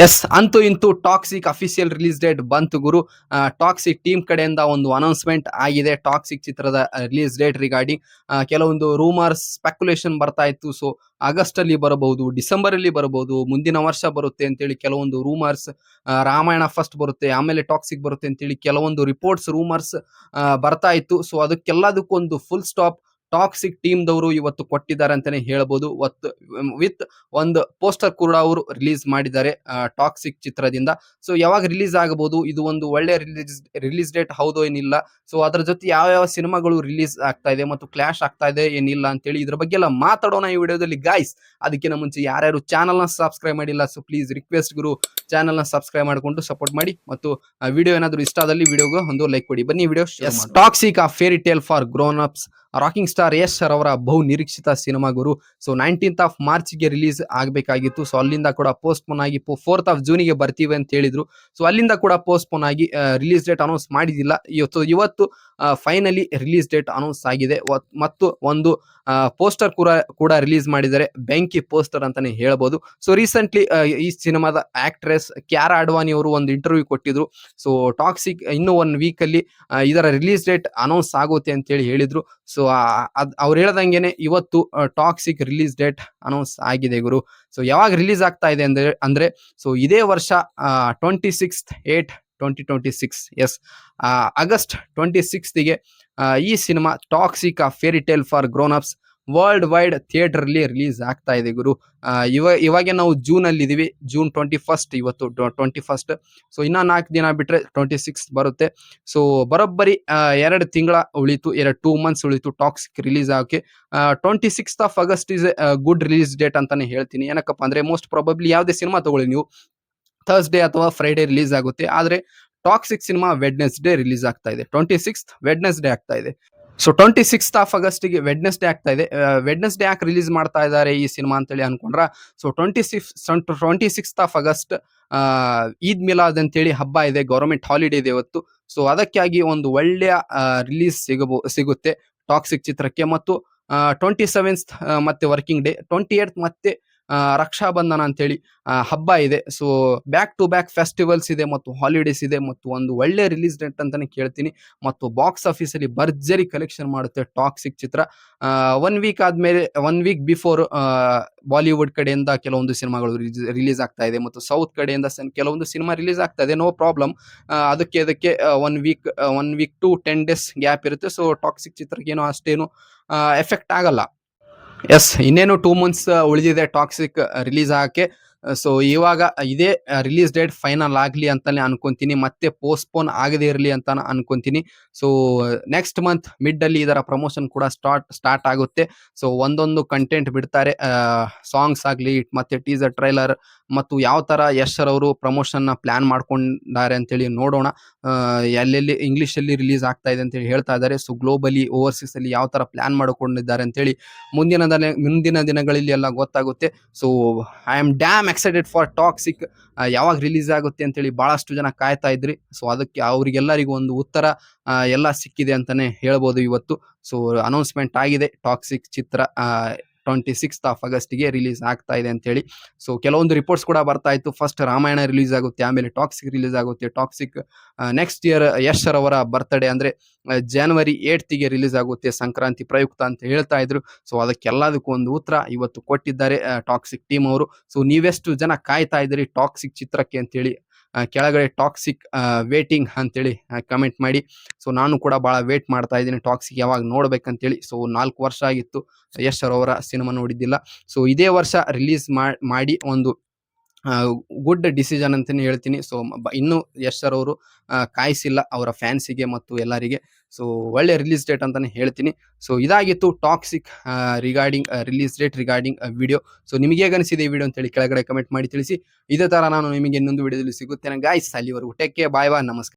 S, ಅಂತೂ ಇಂತೂ toxic official release date ಬಂತು ಗುರು. ಟಾಕ್ಸಿಕ್ ಟೀಮ್ ಕಡೆಯಿಂದ ಒಂದು ಅನೌನ್ಸ್ಮೆಂಟ್ ಆಗಿದೆ ಟಾಕ್ಸಿಕ್ ಚಿತ್ರದ ರಿಲೀಸ್ ಡೇಟ್ ರಿಗಾರ್ಡಿಂಗ್. ಕೆಲವೊಂದು ರೂಮರ್ಸ್ ಸ್ಪೆಕ್ಯುಲೇಷನ್ ಬರ್ತಾ ಇತ್ತು. ಸೊ ಆಗಸ್ಟ್ ಅಲ್ಲಿ ಬರಬಹುದು, ಡಿಸೆಂಬರ್ ಅಲ್ಲಿ ಬರಬಹುದು, ಮುಂದಿನ ವರ್ಷ ಬರುತ್ತೆ ಅಂತೇಳಿ ಕೆಲವೊಂದು ರೂಮರ್ಸ್. ರಾಮಾಯಣ ಫಸ್ಟ್ ಬರುತ್ತೆ, ಆಮೇಲೆ ಟಾಕ್ಸಿಕ್ ಬರುತ್ತೆ ಅಂತೇಳಿ ಕೆಲವೊಂದು ರಿಪೋರ್ಟ್ಸ್ ರೂಮರ್ಸ್ ಬರ್ತಾ ಇತ್ತು. ಸೊ ಅದಕ್ಕೆಲ್ಲದಕ್ಕೊಂದು ಫುಲ್ ಸ್ಟಾಪ್ ಟಾಕ್ಸಿಕ್ ಟೀಮ್ ದವರು ಇವತ್ತು ಕೊಟ್ಟಿದ್ದಾರೆ ಅಂತಾನೆ ಹೇಳ್ಬೋದು. ವಿತ್ ಒಂದು ಪೋಸ್ಟರ್ ಕೂಡ ಅವರು ರಿಲೀಸ್ ಮಾಡಿದ್ದಾರೆ ಟಾಕ್ಸಿಕ್ ಚಿತ್ರದಿಂದ. ಸೊ ಯಾವಾಗ ರಿಲೀಸ್ ಆಗಬಹುದು, ಇದು ಒಂದು ಒಳ್ಳೆ ರಿಲೀಸ್ ಡೇಟ್ ಹೌದೋ ಏನಿಲ್ಲ, ಸೊ ಅದ್ರ ಜೊತೆ ಯಾವ ಯಾವ ಸಿನಿಮಾಗಳು ರಿಲೀಸ್ ಆಗ್ತಾ ಇದೆ ಮತ್ತು ಕ್ಲಾಶ್ ಆಗ್ತಾ ಇದೆ ಏನಿಲ್ಲ ಅಂತೇಳಿ ಇದ್ರ ಬಗ್ಗೆ ಎಲ್ಲ ಮಾತಾಡೋಣ ಈ ವಿಡಿಯೋದಲ್ಲಿ ಗೈಸ್. ಅದಕ್ಕಿಂತ ಮುಂಚೆ ಯಾರ್ಯಾರು ಚಾನಲ್ ನ ಸಬ್ಸ್ಕ್ರೈಬ್ ಮಾಡಿಲ್ಲ, so please request Guru, channel ನ ಸಬ್ಸ್ಕ್ರೈಬ್ ಮಾಡಿಕೊಂಡು ಸಪೋರ್ಟ್ ಮಾಡಿ. ಮತ್ತು ವಿಡಿಯೋ ಏನಾದ್ರು ಇಷ್ಟ ಆದಲ್ಲಿ ವಿಡಿಯೋಗೆ ಒಂದು ಲೈಕ್ ಕೊಡಿ. ಬನ್ನಿ video. Toxic a fairy tale for grown ups, rocking star Yash sir ಅವರ ಬಹು ನಿರೀಕ್ಷಿತ ಸಿನಿಮಾ ಗುರು. ಸೊ 19th of March ಗೆ ರಿಲೀಸ್ ಆಗಬೇಕಾಗಿತ್ತು. ಸೊ ಅಲ್ಲಿಂದ ಕೂಡ ಪೋಸ್ಟ್ಪೋನ್ ಆಗಿ 4th of June ಗೆ ಬರ್ತೀವಿ ಅಂತ ಹೇಳಿದ್ರು. ಸೊ ಅಲ್ಲಿಂದ ಕೂಡ ಪೋಸ್ಟ್ಪೋನ್ ಆಗಿ ರಿಲೀಸ್ ಡೇಟ್ ಅನೌನ್ಸ್ ಮಾಡಿದಿಲ್ಲ. ಇವತ್ತು ಫೈನಲಿ ರಿಲೀಸ್ ಡೇಟ್ ಅನೌನ್ಸ್ ಆಗಿದೆ. ಮತ್ತು ಒಂದು ಪೋಸ್ಟರ್ ಕೂಡ ರಿಲೀಸ್ ಮಾಡಿದ್ದಾರೆ, ಬೆಂಕಿ ಪೋಸ್ಟರ್ ಅಂತಾನೆ ಹೇಳ್ಬೋದು. ಸೊ ರೀಸೆಂಟ್ಲಿ ಈ ಸಿನಿಮಾದ ಆಕ್ಟ್ರೆಸ್ ಕ್ಯಾರಾ ಅಡ್ವಾಣಿ ಅವರು ಒಂದು ಇಂಟರ್ವ್ಯೂ ಕೊಟ್ಟಿದ್ರು. ಸೊ ಟಾಕ್ಸಿಕ್ ಇನ್ನು 1 week ಅಲ್ಲಿ ಇದರ ರಿಲೀಸ್ ಡೇಟ್ ಅನೌನ್ಸ್ ಆಗುತ್ತೆ ಅಂತ ಹೇಳಿ ಹೇಳಿದ್ರು. ಸೊ ಅವ್ರು ಹೇಳ್ದಂಗೆನೆ ಇವತ್ತು ಟಾಕ್ಸಿಕ್ ರಿಲೀಸ್ ಡೇಟ್ ಅನೌನ್ಸ್ ಆಗಿದೆ ಗುರು. ಸೊ ಯಾವಾಗ ರಿಲೀಸ್ ಆಗ್ತಾ ಇದೆ ಅಂದ್ರೆ ಸೊ ಇದೇ ವರ್ಷ 26/8/2026, ಎಸ್, ಆಗಸ್ಟ್ 26th ಗೆ ಈ ಸಿನಿಮಾ toxic a fairy tale for grown ups worldwide theatre ಅಲ್ಲಿ ರಿಲೀಸ್ ಆಗ್ತಾ ಇದೆ ಗುರು. ಇವಾಗ ನಾವು ಜೂನ್ ಅಲ್ಲಿ ಇದೀವಿ, June 21st, ಇವತ್ತು 21st. ಸೊ ಇನ್ನ 4 ದಿನ ಬಿಟ್ರೆ 26th ಬರುತ್ತೆ. ಸೊ ಬರೋಬ್ಬರಿ 2 ತಿಂಗಳ ಉಳಿತು, 2 months ಉಳಿತು ಟಾಕ್ಸಿಕ್ ರಿಲೀಸ್ ಆಗೋಕೆ. 26th of August is good release date ಅಂತಾನೆ ಹೇಳ್ತೀನಿ. ಏನಕ್ಕಪ್ಪ ಅಂದ್ರೆ ಮೋಸ್ಟ್ ಪ್ರಾಬಬ್ಲಿ ಯಾವುದೇ ಸಿನಿಮಾ ತಗೊಳ್ಳಿ ನೀವು, ಥರ್ಸ್ಡೇ ಅಥವಾ ಫ್ರೈಡೇ ರಿಲೀಸ್ ಆಗುತ್ತೆ. ಆದ್ರೆ ಟಾಕ್ಸಿಕ್ ಸಿನಿಮಾ ವೆಡ್ನೆಸ್ಡೇ ರಿಲೀಸ್ ಆಗ್ತಾ ಇದೆ. 26th ವೆಡ್ನೆಸ್ಡೇ ಆಗ್ತಾ ಇದೆ. ಸೊ 26th of August ಗೆ ವೆಡ್ನೆಸ್ಡೇ ಆಗ್ತಾ ಇದೆ. ವೆಡ್ನೆಸ್ಡೇ ಯಾಕೆ ರಿಲೀಸ್ ಮಾಡ್ತಾ ಇದ್ದಾರೆ ಈ ಸಿನಿಮಾ ಅಂತೇಳಿ ಅನ್ಕೊಂಡ್ರ, so 26th of August Eid Milad ಅಂತೇಳಿ ಹಬ್ಬ ಇದೆ, ಗವರ್ಮೆಂಟ್ ಹಾಲಿಡೇ ಇದೆ ಇವತ್ತು. ಸೊ ಅದಕ್ಕಾಗಿ ಒಂದು ಒಳ್ಳೆಯ ರಿಲೀಸ್ ಸಿಗುತ್ತೆ ಟಾಕ್ಸಿಕ್ ಚಿತ್ರಕ್ಕೆ. ಮತ್ತು 27th ಮತ್ತೆ ವರ್ಕಿಂಗ್ ಡೇ, 28th ಮತ್ತೆ ರಕ್ಷಾಬಂಧನ ಅಂತೇಳಿ ಹಬ್ಬ ಇದೆ. So back to back festivals ಇದೆ ಮತ್ತು ಹಾಲಿಡೇಸ್ ಇದೆ, ಮತ್ತು ಒಂದು ಒಳ್ಳೆ ರಿಲೀಸ್ ಡೇಟ್ ಅಂತಾನೆ ಕೇಳ್ತೀನಿ. ಮತ್ತು ಬಾಕ್ಸ್ ಆಫೀಸ್ ಅಲ್ಲಿ ಭರ್ಜರಿ ಕಲೆಕ್ಷನ್ ಮಾಡುತ್ತೆ ಟಾಕ್ಸಿಕ್ ಚಿತ್ರ. 1 week ಆದ್ಮೇಲೆ 1 week ಬಿಫೋರ್ ಬಾಲಿವುಡ್ ಕಡೆಯಿಂದ ಕೆಲವೊಂದು ಸಿನಿಮಾಗಳು ರಿಲೀಸ್ ಆಗ್ತಾ ಇದೆ, ಮತ್ತು ಸೌತ್ ಕಡೆಯಿಂದ ಕೆಲವೊಂದು ಸಿನಿಮಾ ರಿಲೀಸ್ ಆಗ್ತಾ ಇದೆ. ನೋ ಪ್ರಾಬ್ಲಮ್, ಅದಕ್ಕೆ 1 week to 10 days ಗ್ಯಾಪ್ ಇರುತ್ತೆ. ಸೊ ಟಾಕ್ಸಿಕ್ ಚಿತ್ರಕ್ಕೆ ಏನೋ ಅಷ್ಟೇನು ಎಫೆಕ್ಟ್ ಆಗಲ್ಲ. ಎಸ್, ಇನ್ನೇನು 2 months ಉಳಿದಿದೆ ಟಾಕ್ಸಿಕ್ ರಿಲೀಸ್ ಆಗಕ್ಕೆ. ಸೊ ಇವಾಗ ಇದೇ ರಿಲೀಸ್ ಡೇಟ್ ಫೈನಲ್ ಆಗ್ಲಿ ಅಂತಾನೆ ಅನ್ಕೊಂತೀನಿ, ಮತ್ತೆ ಪೋಸ್ಟ್ಪೋನ್ ಆಗದೇ ಇರಲಿ ಅಂತ ಅನ್ಕೊಂತೀನಿ. ಸೊ ನೆಕ್ಸ್ಟ್ ಮಂತ್ ಮಿಡ್ ಅಲ್ಲಿ ಇದರ ಪ್ರಮೋಷನ್ ಕೂಡ ಸ್ಟಾರ್ಟ್ ಆಗುತ್ತೆ. ಸೊ ಒಂದೊಂದು ಕಂಟೆಂಟ್ ಬಿಡ್ತಾರೆ, ಸಾಂಗ್ಸ್ ಆಗ್ಲಿ ಮತ್ತೆ ಟೀಸರ್ ಟ್ರೈಲರ್, ಮತ್ತು ಯಾವ ತರ ಯಶ್ ಅವರು ಪ್ರಮೋಷನ್ ನ ಪ್ಲಾನ್ ಮಾಡ್ಕೊಂಡಿದ್ದಾರೆ ಅಂತೇಳಿ ನೋಡೋಣ. ಎಲ್ಲೆಲ್ಲಿ ಇಂಗ್ಲಿಷ್ ಅಲ್ಲಿ ರಿಲೀಸ್ ಆಗ್ತಾ ಇದೆ ಅಂತೇಳಿ ಹೇಳ್ತಾ ಇದ್ದಾರೆ. ಸೊ ಗ್ಲೋಬಲಿ ಓವರ್ಸೀಸ್ ಅಲ್ಲಿ ಯಾವ ತರ ಪ್ಲಾನ್ ಮಾಡಿಕೊಂಡಿದ್ದಾರೆ ಅಂತೇಳಿ ಮುಂದಿನ ದಿನಗಳಲ್ಲಿ ಎಲ್ಲ ಗೊತ್ತಾಗುತ್ತೆ. So I am dam excited for toxic. ಯಾವಾಗ ರಿಲೀಸ್ ಆಗುತ್ತೆ ಅಂತೇಳಿ ಬಹಳಷ್ಟು ಜನ ಕಾಯ್ತಾ ಇದ್ರಿ. ಸೊ ಅದಕ್ಕೆ ಅವರಿಗೆಲ್ಲರಿಗೂ ಒಂದು ಉತ್ತರ ಎಲ್ಲ ಸಿಕ್ಕಿದೆ ಅಂತಾನೆ ಹೇಳ್ಬೋದು ಇವತ್ತು. ಸೊ ಅನೌನ್ಸ್ಮೆಂಟ್ ಆಗಿದೆ, toxic Chitra 26th of August ಗೆ ರಿಲೀಸ್ ಆಗ್ತಾ ಇದೆ ಅಂತ ಹೇಳಿ. ಸೊ ಕೆಲವೊಂದು ರಿಪೋರ್ಟ್ಸ್ ಕೂಡ ಬರ್ತಾ ಇತ್ತು, ಫಸ್ಟ್ ರಾಮಾಯಣ ರಿಲೀಸ್ ಆಗುತ್ತೆ, ಆಮೇಲೆ ಟಾಕ್ಸಿಕ್ ರಿಲೀಸ್ ಆಗುತ್ತೆ. ಟಾಕ್ಸಿಕ್ ನೆಕ್ಸ್ಟ್ ಇಯರ್ ಯಶ್ ಅವರ ಬರ್ತ್ಡೇ ಅಂದ್ರೆ January 8th ಗೆ ರಿಲೀಸ್ ಆಗುತ್ತೆ, ಸಂಕ್ರಾಂತಿ ಪ್ರಯುಕ್ತ ಅಂತ ಹೇಳ್ತಾ ಇದ್ರು. ಸೊ ಅದಕ್ಕೆಲ್ಲದಕ್ಕೂ ಒಂದು ಉತ್ತರ ಇವತ್ತು ಕೊಟ್ಟಿದ್ದಾರೆ ಟಾಕ್ಸಿಕ್ ಟೀಮ್ ಅವರು. ಸೊ ನೀವೆಷ್ಟು ಜನ ಕಾಯ್ತಾ ಇದ್ದೀರಿ ಟಾಕ್ಸಿಕ್ ಚಿತ್ರಕ್ಕೆ ಅಂತೇಳಿ ಕೆಳಗಡೆ ಟಾಕ್ಸಿಕ್ ವೇಟಿಂಗ್ ಅಂತೇಳಿ ಕಮೆಂಟ್ ಮಾಡಿ. ಸೊ ನಾನು ಕೂಡ ಬಹಳ ವೇಟ್ ಮಾಡ್ತಾ ಇದ್ದೀನಿ ಟಾಕ್ಸಿಕ್ ಯಾವಾಗ ನೋಡ್ಬೇಕಂತೇಳಿ. ಸೊ 4 ವರ್ಷ ಆಗಿತ್ತು ಯಶ್ ಅವರ ಸಿನಿಮಾ ನೋಡಿದ್ದಿಲ್ಲ. ಸೊ ಇದೇ ವರ್ಷ ರಿಲೀಸ್ ಮಾಡಿ ಒಂದು ಗುಡ್ ಡಿಸಿಷನ್ ಅಂತಾನೆ ಹೇಳ್ತೀನಿ. ಸೊ ಇನ್ನು ಯಶ್ ಅವರು ಕಾಯಿಸಿಲ್ಲ ಅವರ ಫ್ಯಾನ್ಸಿಗೆ ಮತ್ತು ಎಲ್ಲರಿಗೆ. ಸೊ ಒಳ್ಳೆ ರಿಲೀಸ್ ಡೇಟ್ ಅಂತಾನೆ ಹೇಳ್ತೀನಿ. ಸೊ ಇದಾಗಿತ್ತು toxic regarding release date regarding video. So ನಿಮಗೆ ಹೇಗೆ ಅನಿಸಿದೆ ಈ ವಿಡಿಯೋ ಅಂತೇಳಿ ಕೆಳಗಡೆ ಕಮೆಂಟ್ ಮಾಡಿ ತಿಳಿಸಿ. ಇದೇ ತರ ನಾನು ನಿಮಗೆ ಇನ್ನೊಂದು ವಿಡಿಯೋದಲ್ಲಿ ಸಿಗುತ್ತೇನೆ ಗಾಯ್ಸ್. ಅಲ್ಲಿವರೆಗೂ ಟೇಕ್ ಕೇರ್, ಬಾಯ್ ಬಾಯ್, ನಮಸ್ಕಾರ.